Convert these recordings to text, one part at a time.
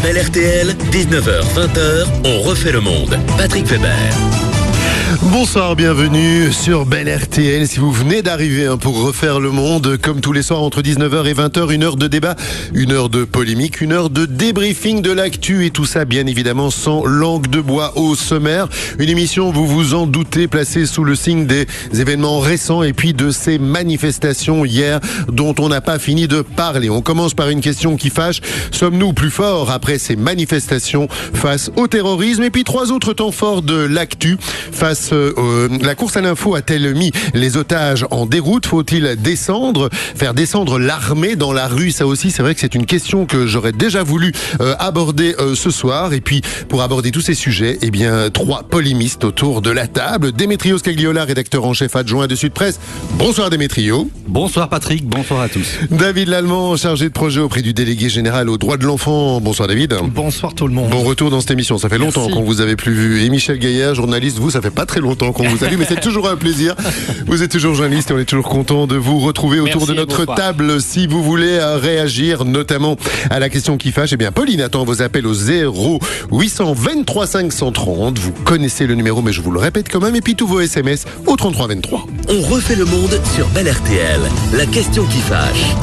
Bel RTL, 19h-20h, on refait le monde. Patrick Weber. Bonsoir, bienvenue sur Bel RTL. Si vous venez d'arriver pour refaire le monde, comme tous les soirs entre 19h et 20h, une heure de débat, une heure de polémique, une heure de débriefing de l'actu et tout ça bien évidemment sans langue de bois au sommaire. Une émission, vous vous en doutez, placée sous le signe des événements récents et puis de ces manifestations hier dont on n'a pas fini de parler. On commence par une question qui fâche. Sommes-nous plus forts après ces manifestations face au terrorisme? Et puis trois autres temps forts de l'actu. Face la course à l'info a-t-elle mis les otages en déroute? Faut-il faire descendre l'armée dans la rue? Ça aussi, c'est vrai que c'est une question que j'aurais déjà voulu aborder ce soir. Et puis, pour aborder tous ces sujets, eh bien, trois polémistes autour de la table. Démétrio Scagliola, rédacteur en chef adjoint de Sud Presse. Bonsoir Démétrio. Bonsoir Patrick, bonsoir à tous. David Lallemand, chargé de projet auprès du délégué général aux droits de l'enfant. Bonsoir David. Bonsoir tout le monde. Bon retour dans cette émission, ça fait longtemps qu'on vous avait plus vu. Et Michel Gaillard, journaliste, ça fait pas très longtemps qu'on vous a vu, mais c'est toujours un plaisir. Vous êtes toujours journaliste et on est toujours content de vous retrouver autour de notre table. Si vous voulez réagir, notamment à la question qui fâche, eh bien, Pauline attend vos appels au 0823 530. Vous connaissez le numéro, mais je vous le répète quand même. Et puis tous vos SMS au 33 23. On refait le monde sur Bel RTL. La question qui fâche.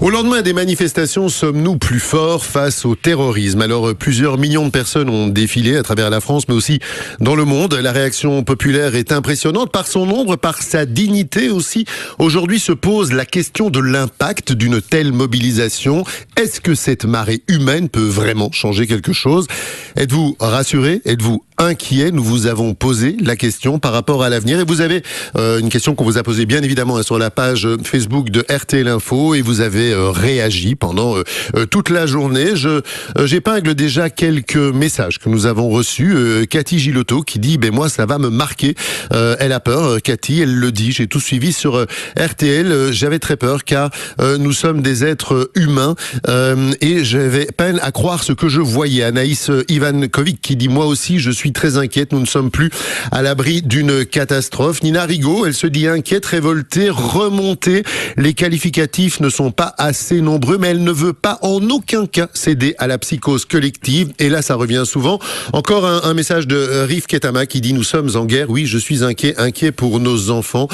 Au lendemain des manifestations, sommes-nous plus forts face au terrorisme? Alors, plusieurs millions de personnes ont défilé à travers la France, mais aussi dans le monde. La réaction populaire est impressionnante par son nombre, par sa dignité aussi. Aujourd'hui se pose la question de l'impact d'une telle mobilisation. Est-ce que cette marée humaine peut vraiment changer quelque chose? Êtes-vous rassuré? Êtes-vous inquiet? Nous vous avons posé la question par rapport à l'avenir et vous avez une question qu'on vous a posée bien évidemment sur la page Facebook de RTL Info et vous avez réagi pendant toute la journée. J'épingle déjà quelques messages que nous avons reçus. Cathy Gilotto qui dit moi ça va me marquer. Elle a peur, Cathy, elle le dit. J'ai tout suivi sur RTL. J'avais très peur car nous sommes des êtres humains et j'avais peine à croire ce que je voyais. Anaïs Ivankovic qui dit moi aussi je suis très inquiète, nous ne sommes plus à l'abri d'une catastrophe. Nina Rigaud, elle se dit inquiète, révoltée, remontée. Les qualificatifs ne sont pas assez nombreux, mais elle ne veut pas en aucun cas céder à la psychose collective. Et là, ça revient souvent. Encore un message de Rif Ketama qui dit nous sommes en guerre. Oui, je suis inquiet pour nos enfants,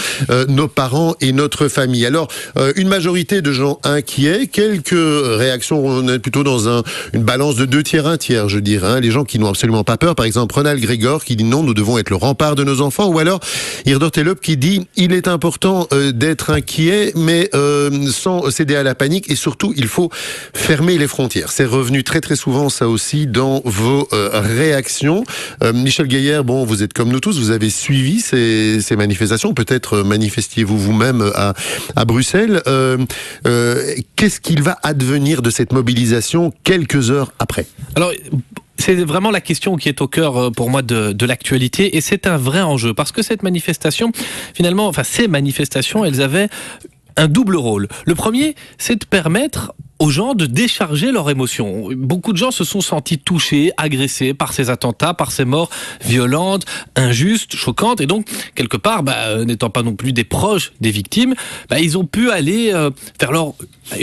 nos parents et notre famille. Alors, une majorité de gens inquiets, quelques réactions, on est plutôt dans une balance de 2 tiers, 1 tiers, je dirais. Les gens qui n'ont absolument pas peur, par exemple, Ronald Grégor qui dit non, nous devons être le rempart de nos enfants, ou alors Irdor Telop qui dit il est important d'être inquiet mais sans céder à la panique et surtout il faut fermer les frontières. C'est revenu très très souvent ça aussi dans vos réactions. Michel Gaillard, vous êtes comme nous tous, vous avez suivi ces manifestations, peut-être manifestiez-vous vous-même à Bruxelles. Qu'est-ce qu'il va advenir de cette mobilisation quelques heures après? Alors, c'est vraiment la question qui est au cœur pour moi de l'actualité et c'est un vrai enjeu parce que cette manifestation, finalement, ces manifestations, elles avaient un double rôle. Le premier, c'est de permettre aux gens de décharger leurs émotions. Beaucoup de gens se sont sentis touchés, agressés par ces attentats, par ces morts violentes, injustes, choquantes. Et donc, quelque part, n'étant pas non plus des proches des victimes, ils ont pu aller faire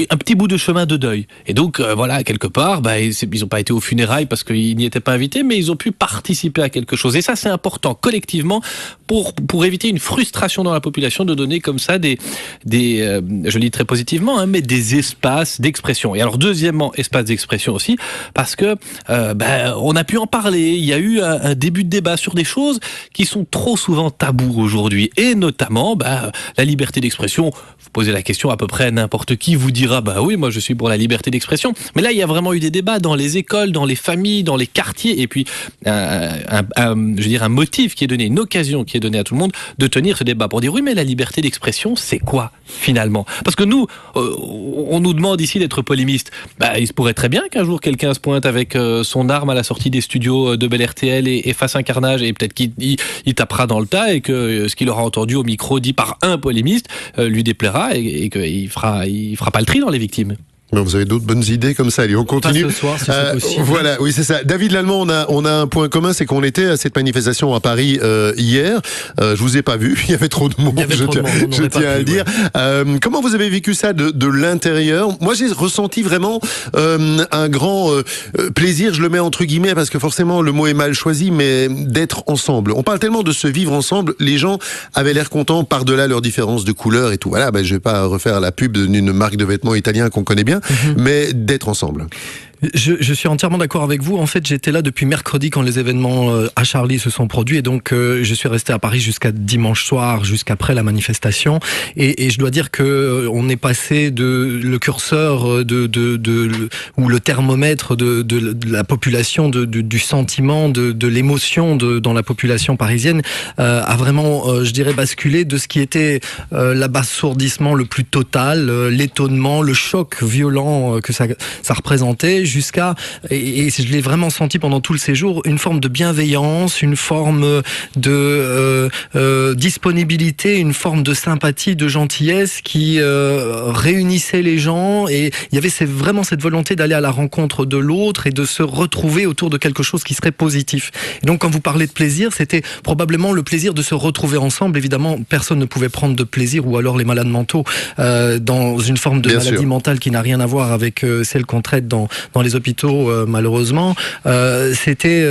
un petit bout de chemin de deuil. Et donc, quelque part, ils n'ont pas été aux funérailles parce qu'ils n'y étaient pas invités, mais ils ont pu participer à quelque chose. Et ça, c'est important, collectivement, pour éviter une frustration dans la population, de donner comme ça je le dis très positivement, mais des espaces d'expression. Et alors, deuxièmement, espace d'expression aussi, parce que on a pu en parler. Il y a eu un début de débat sur des choses qui sont trop souvent tabous aujourd'hui. Et notamment, la liberté d'expression. Vous posez la question à peu près à n'importe qui vous dira, oui, moi je suis pour la liberté d'expression. Mais là, il y a vraiment eu des débats dans les écoles, dans les familles, dans les quartiers. Et puis, un motif qui est donné, une occasion qui est donnée à tout le monde de tenir ce débat pour dire, oui, mais la liberté d'expression, c'est quoi, finalement? Parce que nous, on nous demande ici d'être polémiste. Il se pourrait très bien qu'un jour quelqu'un se pointe avec son arme à la sortie des studios de Bel RTL et fasse un carnage et peut-être qu'il tapera dans le tas et que ce qu'il aura entendu au micro dit par un polémiste lui déplaira et qu'il fera pas le tri dans les victimes. Bon, vous avez d'autres bonnes idées comme ça. Allez, on continue. Pas ce soir, si c'est possible. Voilà, oui, c'est ça. David Lallemand, on a un point commun, c'est qu'on était à cette manifestation à Paris hier. Je vous ai pas vu, il y avait trop de monde. Je tiens à le dire. Ouais. Comment vous avez vécu ça de l'intérieur? Moi, j'ai ressenti vraiment un grand plaisir. Je le mets entre guillemets parce que forcément le mot est mal choisi, mais d'être ensemble. On parle tellement de se vivre ensemble. Les gens avaient l'air contents par-delà leurs différences de couleurs et tout. Voilà, je vais pas refaire la pub d'une marque de vêtements italien qu'on connaît bien. Mais d'être ensemble. Je suis entièrement d'accord avec vous. En fait, j'étais là depuis mercredi quand les événements à Charlie se sont produits, et donc je suis resté à Paris jusqu'à dimanche soir, jusqu'après la manifestation. Et je dois dire que on est passé le curseur ou le thermomètre de la population, du sentiment, de l'émotion dans la population parisienne, a vraiment, je dirais, basculé de ce qui était l'abasourdissement le plus total, l'étonnement, le choc violent que ça représentait, jusqu'à, et je l'ai vraiment senti pendant tout le séjour, une forme de bienveillance, une forme de disponibilité, une forme de sympathie, de gentillesse qui réunissait les gens, et il y avait vraiment cette volonté d'aller à la rencontre de l'autre et de se retrouver autour de quelque chose qui serait positif. Et donc quand vous parlez de plaisir, c'était probablement le plaisir de se retrouver ensemble. Évidemment, personne ne pouvait prendre de plaisir, ou alors les malades mentaux, dans une forme de maladie mentale qui n'a rien à voir avec celle qu'on traite dans les hôpitaux, malheureusement. C'était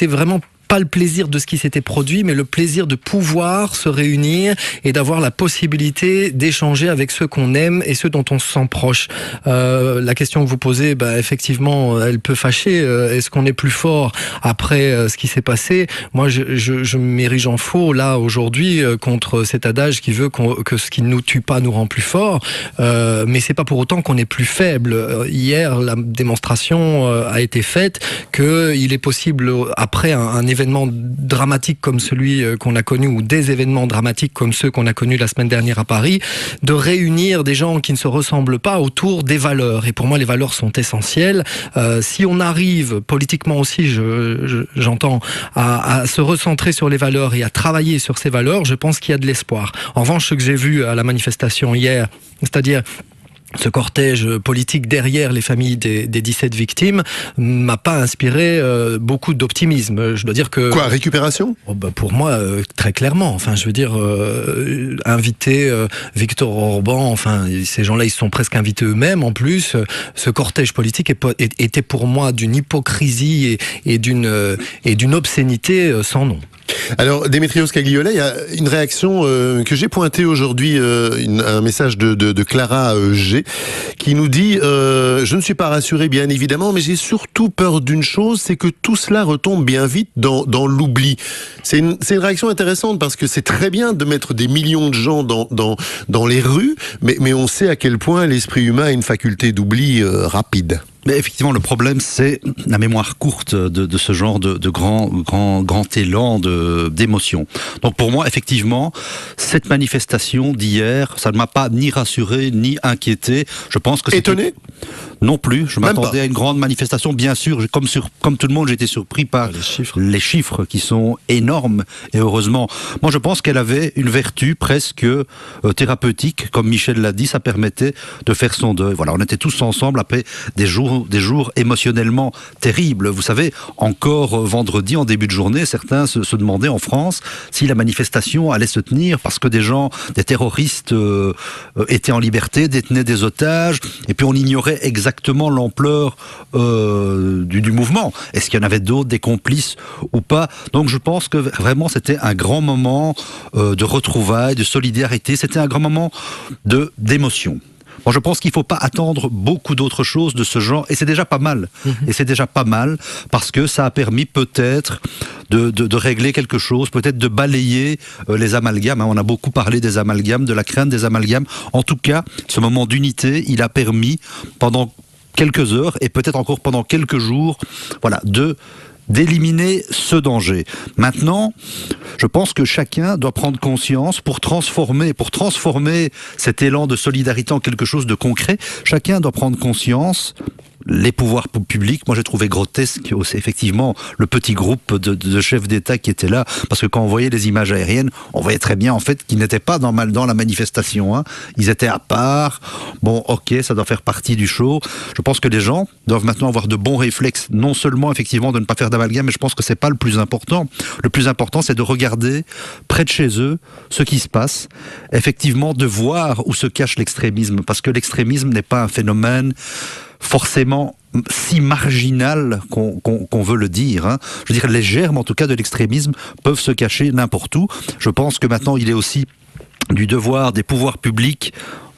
vraiment pas le plaisir de ce qui s'était produit, mais le plaisir de pouvoir se réunir et d'avoir la possibilité d'échanger avec ceux qu'on aime et ceux dont on se sent proche. La question que vous posez, effectivement, elle peut fâcher. Est-ce qu'on est plus fort après ce qui s'est passé? Moi, je m'érige en faux, là, aujourd'hui, contre cet adage qui veut que ce qui ne nous tue pas nous rend plus fort. Mais c'est pas pour autant qu'on est plus faible. Hier, la démonstration a été faite qu'il est possible, après un événement dramatique comme celui qu'on a connu, ou des événements dramatiques comme ceux qu'on a connus la semaine dernière à Paris, de réunir des gens qui ne se ressemblent pas autour des valeurs. Et pour moi, les valeurs sont essentielles. Si on arrive, politiquement aussi, j'entends, à se recentrer sur les valeurs et à travailler sur ces valeurs, je pense qu'il y a de l'espoir. En revanche, ce que j'ai vu à la manifestation hier, c'est-à-dire ce cortège politique derrière les familles des 17 victimes, m'a pas inspiré beaucoup d'optimisme. Je dois dire que... Quoi, récupération ? Pour moi, très clairement. Enfin, je veux dire, inviter Viktor Orban, ces gens-là, ils sont presque invités eux-mêmes. En plus, ce cortège politique était pour moi d'une hypocrisie et d'une obscénité sans nom. Alors, Démétrios Cagliola, il y a une réaction que j'ai pointée aujourd'hui, un message de Clara G, qui nous dit je ne suis pas rassuré, bien évidemment, mais j'ai surtout peur d'une chose, c'est que tout cela retombe bien vite dans l'oubli. C'est une réaction intéressante, parce que c'est très bien de mettre des millions de gens dans les rues, mais on sait à quel point l'esprit humain a une faculté d'oubli rapide. Mais effectivement, le problème, c'est la mémoire courte de ce genre de grand élan d'émotion. Donc pour moi, effectivement, cette manifestation d'hier, ça ne m'a pas ni rassuré, ni inquiété. Je pense que étonné ? Non plus. Je m'attendais à une grande manifestation, bien sûr. Comme tout le monde, j'ai été surpris par les chiffres qui sont énormes, et heureusement. Moi, je pense qu'elle avait une vertu presque thérapeutique. Comme Michel l'a dit, ça permettait de faire son deuil. Voilà, on était tous ensemble après des jours émotionnellement terribles. Vous savez, encore vendredi, en début de journée, certains se demandaient en France si la manifestation allait se tenir, parce que des terroristes étaient en liberté, détenaient des otages, et puis on ignorait exactement l'ampleur du mouvement. Est-ce qu'il y en avait d'autres, des complices ou pas? Donc je pense que vraiment c'était un grand moment de retrouvailles, de solidarité, c'était un grand moment d'émotion. Moi, je pense qu'il ne faut pas attendre beaucoup d'autres choses de ce genre, et c'est déjà pas mal. Et c'est déjà pas mal, parce que ça a permis peut-être de régler quelque chose, peut-être de balayer les amalgames. On a beaucoup parlé des amalgames, de la crainte des amalgames. En tout cas, ce moment d'unité, il a permis pendant quelques heures, et peut-être encore pendant quelques jours, voilà, d'éliminer ce danger. Maintenant, je pense que chacun doit prendre conscience pour transformer cet élan de solidarité en quelque chose de concret. Chacun doit prendre conscience les pouvoirs publics, moi j'ai trouvé grotesque aussi, effectivement, le petit groupe de chefs d'État qui étaient là, parce que quand on voyait les images aériennes, on voyait très bien en fait qu'ils n'étaient pas dans la manifestation, hein. Ils étaient à part. Bon, ok, ça doit faire partie du show. Je pense que les gens doivent maintenant avoir de bons réflexes, non seulement effectivement de ne pas faire d'amalgame, mais je pense que c'est pas le plus important. Le plus important, c'est de regarder près de chez eux ce qui se passe, effectivement de voir où se cache l'extrémisme, parce que l'extrémisme n'est pas un phénomène forcément si marginal qu'on veut le dire, hein. Je veux dire, les germes en tout cas de l'extrémisme peuvent se cacher n'importe où. Je pense que maintenant il est aussi du devoir des pouvoirs publics,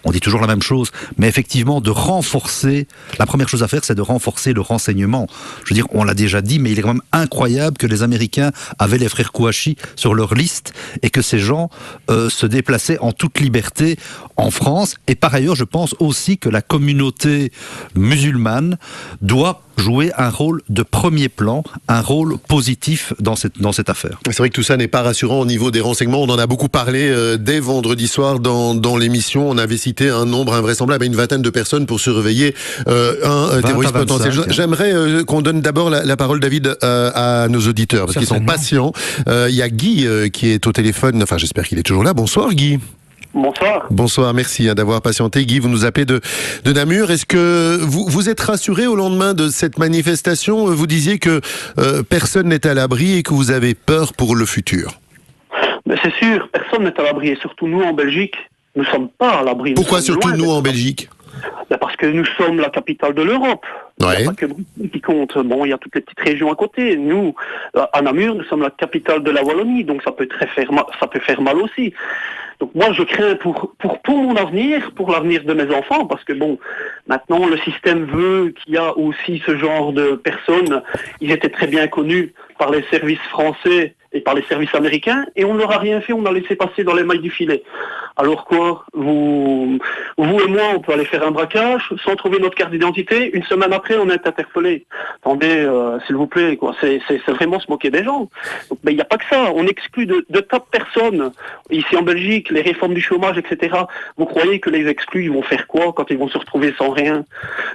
on dit toujours la même chose, mais effectivement de renforcer, la première chose à faire c'est de renforcer le renseignement. Je veux dire, on l'a déjà dit, mais il est quand même incroyable que les Américains avaient les frères Kouachi sur leur liste et que ces gens se déplaçaient en toute liberté en France. Et par ailleurs, je pense aussi que la communauté musulmane doit jouer un rôle de premier plan, un rôle positif dans cette affaire. C'est vrai que tout ça n'est pas rassurant au niveau des renseignements. On en a beaucoup parlé dès vendredi soir dans l'émission. On avait cité un nombre invraisemblable, une vingtaine de personnes pour surveiller un terroriste potentiel. J'aimerais qu'on donne d'abord la parole, David, à nos auditeurs, parce qu'ils sont patients. Il y a Guy qui est au téléphone. Enfin, j'espère qu'il est toujours là. Bonsoir, Guy. Bonsoir. Bonsoir, merci d'avoir patienté. Guy, vous nous appelez de Namur. Est-ce que vous êtes rassuré au lendemain de cette manifestation? Vous disiez que personne n'est à l'abri et que vous avez peur pour le futur. Mais c'est sûr, personne n'est à l'abri, et surtout nous en Belgique, nous ne sommes pas à l'abri. Pourquoi surtout nous en Belgique? Parce que nous sommes la capitale de l'Europe. Ouais. Il n'y a pas que Bruxelles qui compte. Bon, il y a toutes les petites régions à côté. Nous, à Namur, nous sommes la capitale de la Wallonie, donc ça peut faire mal aussi. Donc moi, je crains pour mon avenir, pour l'avenir de mes enfants, parce que bon, maintenant le système veut qu'il y a aussi ce genre de personnes. Ils étaient très bien connus par les services français et par les services américains, et on ne leur a rien fait, on a laissé passer dans les mailles du filet. Alors quoi, vous et moi, on peut aller faire un braquage sans trouver notre carte d'identité. Une semaine après, on est interpellé. Attendez, s'il vous plaît, quoi. C'est vraiment se moquer des gens. Donc, mais il n'y a pas que ça. On exclut de tas de personnes. Ici en Belgique, les réformes du chômage, etc. Vous croyez que les exclus, ils vont faire quoi quand ils vont se retrouver sans rien?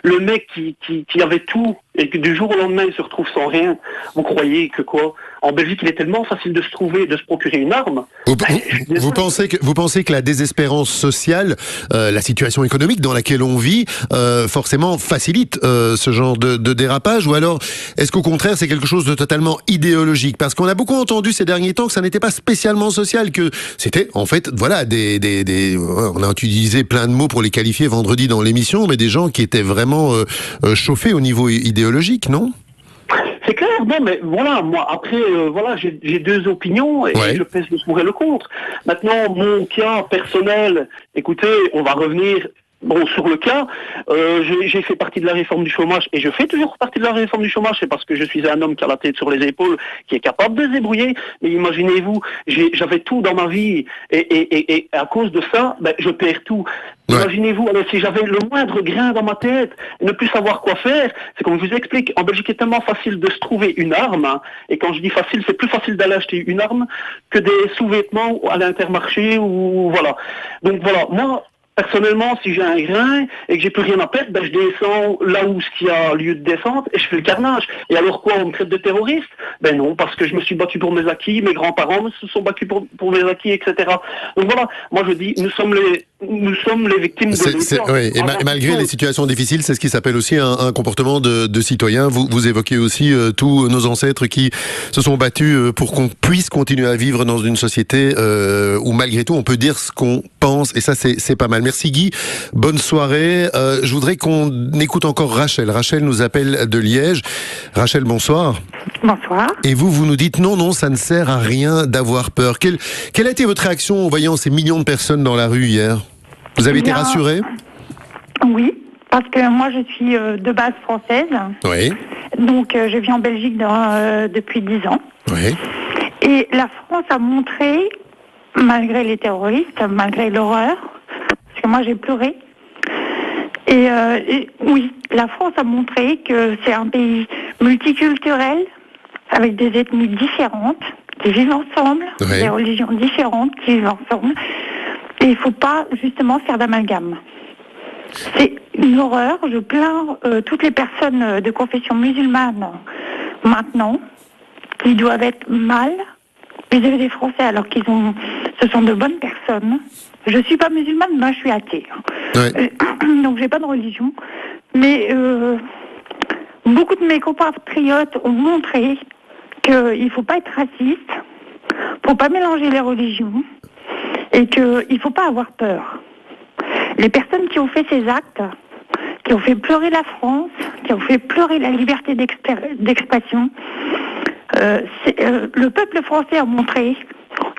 Le mec qui avait tout et que du jour au lendemain, il se retrouve sans rien. Vous croyez que quoi? En Belgique, il est tellement facile de se procurer une arme. Vous pensez que la désespérance sociale, la situation économique dans laquelle on vit, forcément facilite ce genre de dérapage, ou alors est-ce qu'au contraire c'est quelque chose de totalement idéologique? Parce qu'on a beaucoup entendu ces derniers temps que ça n'était pas spécialement social, que c'était en fait voilà on a utilisé plein de mots pour les qualifier vendredi dans l'émission, mais des gens qui étaient vraiment chauffés au niveau idéologique, non? C'est clair, non, mais voilà, moi, après, j'ai deux opinions, et je pèse le pour et le contre. Maintenant, mon cas personnel, écoutez, on va revenir sur le cas, j'ai fait partie de la réforme du chômage, et je fais toujours partie de la réforme du chômage, c'est parce que je suis un homme qui a la tête sur les épaules, qui est capable de se débrouiller, mais imaginez-vous, j'avais tout dans ma vie, et à cause de ça, je perds tout. Ouais. Imaginez-vous, alors si j'avais le moindre grain dans ma tête, et ne plus savoir quoi faire, c'est comme je vous explique, en Belgique, il est tellement facile de se trouver une arme, hein, et quand je dis facile, c'est plus facile d'aller acheter une arme que des sous-vêtements à l'Intermarché, ou voilà. Donc voilà, moi, personnellement, si j'ai un grain et que j'ai plus rien à perdre, je descends là où il y a lieu de descente et je fais le carnage. Et alors quoi, on me traite de terroriste? Ben non, parce que je me suis battu pour mes acquis, mes grands-parents se sont battus pour mes acquis, etc. Donc voilà, moi je dis, nous sommes les victimes de oui, et malgré les situations difficiles, c'est ce qui s'appelle aussi un comportement de citoyen. Vous évoquez aussi tous nos ancêtres qui se sont battus pour qu'on puisse continuer à vivre dans une société où malgré tout on peut dire ce qu'on pense, et ça c'est pas mal. Merci Guy, bonne soirée. Je voudrais qu'on écoute encore Rachel. Rachel nous appelle de Liège. Rachel, bonsoir. Bonsoir. Et vous nous dites non, ça ne sert à rien d'avoir peur. Quelle a été votre réaction en voyant ces millions de personnes dans la rue hier? Vous avez été rassurée? Oui, parce que moi je suis de base française. Oui. Donc je vis en Belgique depuis 10 ans. Oui. Et la France a montré, malgré les terroristes, malgré l'horreur, parce que moi j'ai pleuré, et oui, la France a montré que c'est un pays multiculturel, avec des ethnies différentes, qui vivent ensemble, des religions différentes qui vivent ensemble. Et il ne faut pas, justement, faire d'amalgame. C'est une horreur. Je plains toutes les personnes de confession musulmane maintenant qui doivent être mal vis-à-vis des Français alors ce sont de bonnes personnes. Je suis pas musulmane, moi je suis athée. Ouais. Donc j'ai pas de religion. Mais beaucoup de mes compatriotes ont montré qu'il faut pas être raciste, faut pas mélanger les religions et qu'il faut pas avoir peur. Les personnes qui ont fait ces actes, qui ont fait pleurer la France, qui ont fait pleurer la liberté d'expression, le peuple français a montré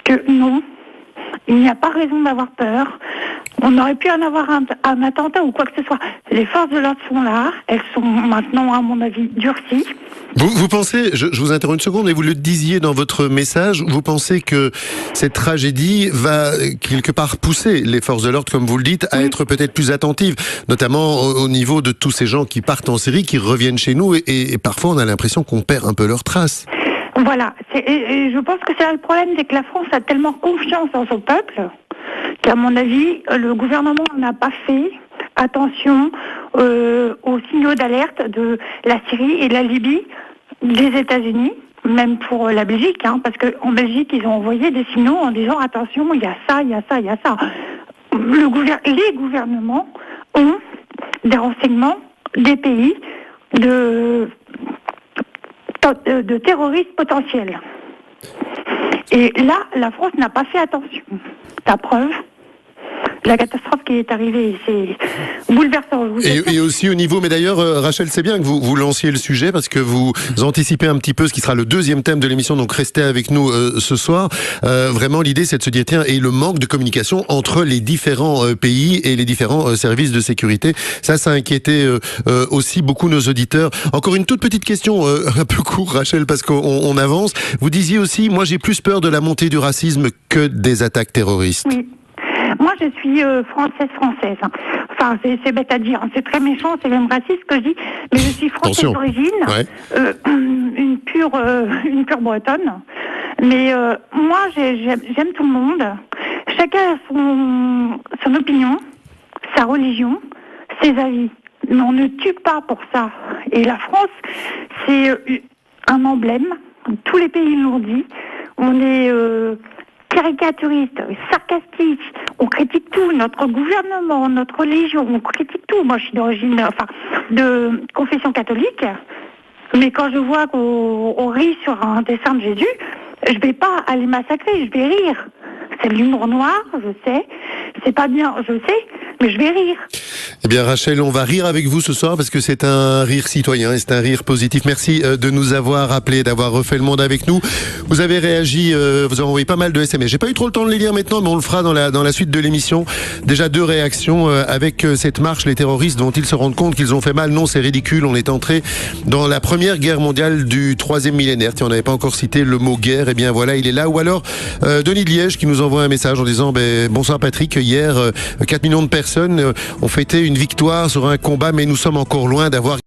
que non, il n'y a pas raison d'avoir peur. On aurait pu en avoir un attentat ou quoi que ce soit. Les forces de l'ordre sont là. Elles sont maintenant, à mon avis, durcies. Vous pensez, je vous interromps une seconde, et vous le disiez dans votre message, vous pensez que cette tragédie va quelque part pousser les forces de l'ordre, comme vous le dites, à être peut-être plus attentives, notamment au niveau de tous ces gens qui partent en Syrie, qui reviennent chez nous, et parfois on a l'impression qu'on perd un peu leurs traces. Voilà. Et je pense que c'est le problème, c'est que la France a tellement confiance en son peuple qu'à mon avis, le gouvernement n'a pas fait attention aux signaux d'alerte de la Syrie et de la Libye, des États-Unis, même pour la Belgique, parce qu'en Belgique, ils ont envoyé des signaux en disant attention, il y a ça, il y a ça, il y a ça. Les gouvernements ont des renseignements des pays de terroristes potentiels. Et là, la France n'a pas fait attention. La preuve, la catastrophe qui est arrivée, c'est bouleversant. Et aussi au niveau, mais d'ailleurs, Rachel, c'est bien que vous lanciez le sujet parce que vous anticipez un petit peu ce qui sera le deuxième thème de l'émission, donc restez avec nous ce soir. Vraiment, l'idée, c'est de se dire, tiens, et le manque de communication entre les différents pays et les différents services de sécurité. Ça inquiétait aussi beaucoup nos auditeurs. Encore une toute petite question, un peu court, Rachel, parce qu'on avance. Vous disiez aussi, moi, j'ai plus peur de la montée du racisme que des attaques terroristes. Oui. Moi, je suis française. Enfin, c'est bête à dire. C'est très méchant, c'est même raciste ce que je dis. Mais je suis française d'origine, une pure bretonne. Mais moi, j'aime tout le monde. Chacun a son opinion, sa religion, ses avis. Mais on ne tue pas pour ça. Et la France, c'est un emblème. Tous les pays l'ont dit. On est caricaturiste, sarcastique, on critique tout, notre gouvernement, notre religion, on critique tout. Moi, je suis de confession catholique, mais quand je vois qu'on rit sur un dessin de Jésus, je vais pas aller massacrer, je vais rire. C'est de l'humour noir, je sais, c'est pas bien, je sais, mais je vais rire. Eh bien, Rachel, on va rire avec vous ce soir parce que c'est un rire citoyen et c'est un rire positif. Merci de nous avoir appelés, d'avoir refait le monde avec nous. Vous avez réagi, vous avez envoyé pas mal de SMS. J'ai pas eu trop le temps de les lire maintenant, mais on le fera dans la suite de l'émission. Déjà 2 réactions avec cette marche. Les terroristes vont-ils se rendre compte qu'ils ont fait mal? Non, c'est ridicule. On est entré dans la première guerre mondiale du 3e millénaire. Si on n'avait pas encore cité le mot guerre, eh bien voilà, il est là. Ou alors Denis de Liège qui nous envoie un message en disant bonsoir Patrick, hier 4 millions de personnes ont fêté une victoire sur un combat, mais nous sommes encore loin d'avoir